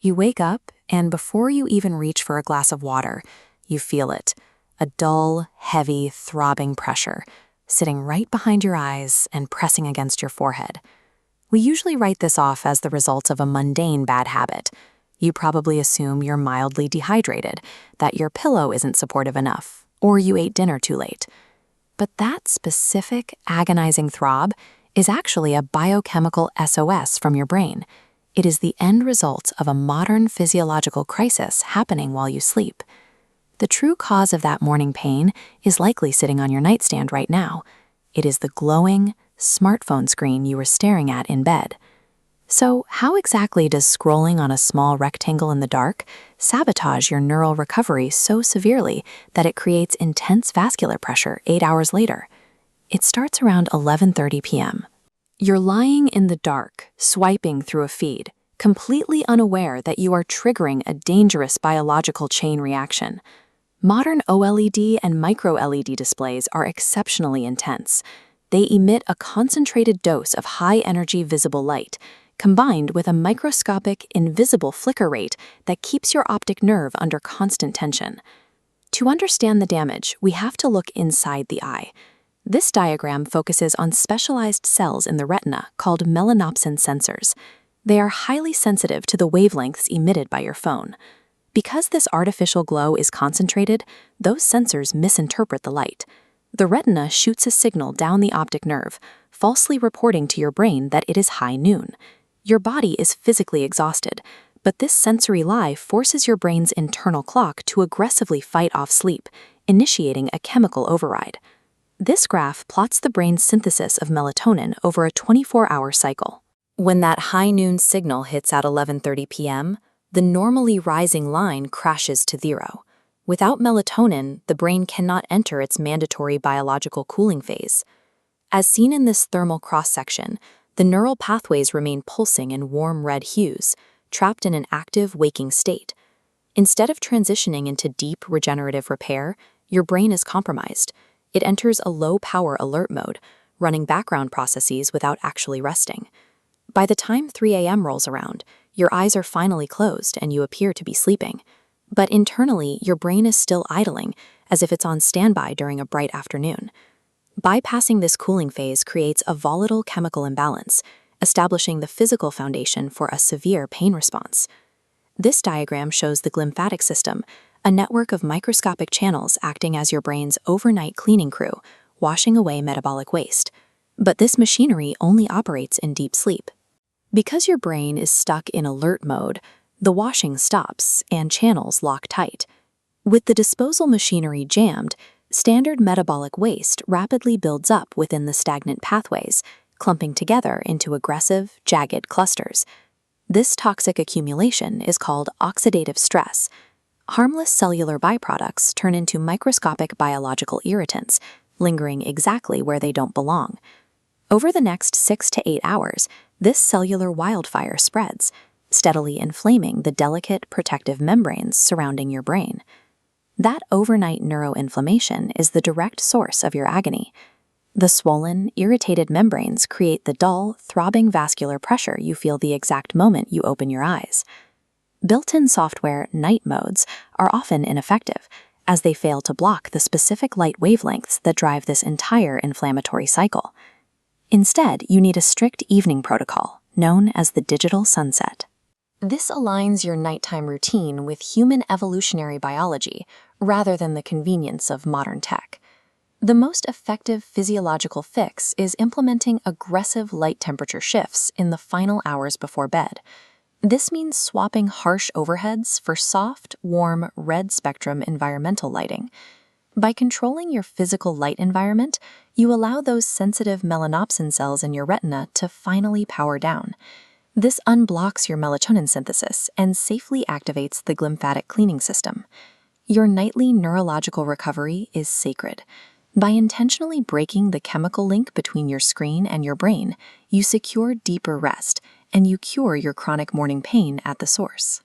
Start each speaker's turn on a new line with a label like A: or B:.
A: You wake up, and before you even reach for a glass of water, you feel it, a dull, heavy, throbbing pressure, sitting right behind your eyes and pressing against your forehead. We usually write this off as the result of a mundane bad habit. You probably assume you're mildly dehydrated, that your pillow isn't supportive enough, or you ate dinner too late. But that specific, agonizing throb is actually a biochemical SOS from your brain. It is the end result of a modern physiological crisis happening while you sleep. The true cause of that morning pain is likely sitting on your nightstand right now. It is the glowing, smartphone screen you were staring at in bed. So, how exactly does scrolling on a small rectangle in the dark sabotage your neural recovery so severely that it creates intense vascular pressure 8 hours later? It starts around 11:30 p.m. You're lying in the dark, swiping through a feed, completely unaware that you are triggering a dangerous biological chain reaction. Modern OLED and micro-LED displays are exceptionally intense. They emit a concentrated dose of high-energy visible light, combined with a microscopic, invisible flicker rate that keeps your optic nerve under constant tension. To understand the damage, we have to look inside the eye. This diagram focuses on specialized cells in the retina called melanopsin sensors. They are highly sensitive to the wavelengths emitted by your phone. Because this artificial glow is concentrated, those sensors misinterpret the light. The retina shoots a signal down the optic nerve, falsely reporting to your brain that it is high noon. Your body is physically exhausted, but this sensory lie forces your brain's internal clock to aggressively fight off sleep, initiating a chemical override. This graph plots the brain's synthesis of melatonin over a 24-hour cycle. When that high noon signal hits at 11:30 p.m., the normally rising line crashes to zero. Without melatonin, the brain cannot enter its mandatory biological cooling phase. As seen in this thermal cross-section, the neural pathways remain pulsing in warm red hues, trapped in an active waking state. Instead of transitioning into deep regenerative repair, your brain is compromised. It enters a low-power alert mode, running background processes without actually resting. By the time 3 a.m. rolls around, your eyes are finally closed and you appear to be sleeping. But internally, your brain is still idling, as if it's on standby during a bright afternoon. Bypassing this cooling phase creates a volatile chemical imbalance, establishing the physical foundation for a severe pain response. This diagram shows the glymphatic system, a network of microscopic channels acting as your brain's overnight cleaning crew, washing away metabolic waste. But this machinery only operates in deep sleep. Because your brain is stuck in alert mode, the washing stops and channels lock tight. With the disposal machinery jammed, standard metabolic waste rapidly builds up within the stagnant pathways, clumping together into aggressive, jagged clusters. This toxic accumulation is called oxidative stress. Harmless cellular byproducts turn into microscopic biological irritants, lingering exactly where they don't belong. Over the next 6 to 8 hours, this cellular wildfire spreads, steadily inflaming the delicate protective membranes surrounding your brain. That overnight neuroinflammation is the direct source of your agony. The swollen, irritated membranes create the dull, throbbing vascular pressure you feel the exact moment you open your eyes. Built-in software night modes are often ineffective, as they fail to block the specific light wavelengths that drive this entire inflammatory cycle. Instead, you need a strict evening protocol, known as the digital sunset. This aligns your nighttime routine with human evolutionary biology, rather than the convenience of modern tech. The most effective physiological fix is implementing aggressive light temperature shifts in the final hours before bed. This means swapping harsh overheads for soft, warm, red-spectrum environmental lighting. By controlling your physical light environment, you allow those sensitive melanopsin cells in your retina to finally power down. This unblocks your melatonin synthesis and safely activates the glymphatic cleaning system. Your nightly neurological recovery is sacred. By intentionally breaking the chemical link between your screen and your brain, you secure deeper rest, and you cure your chronic morning pain at the source.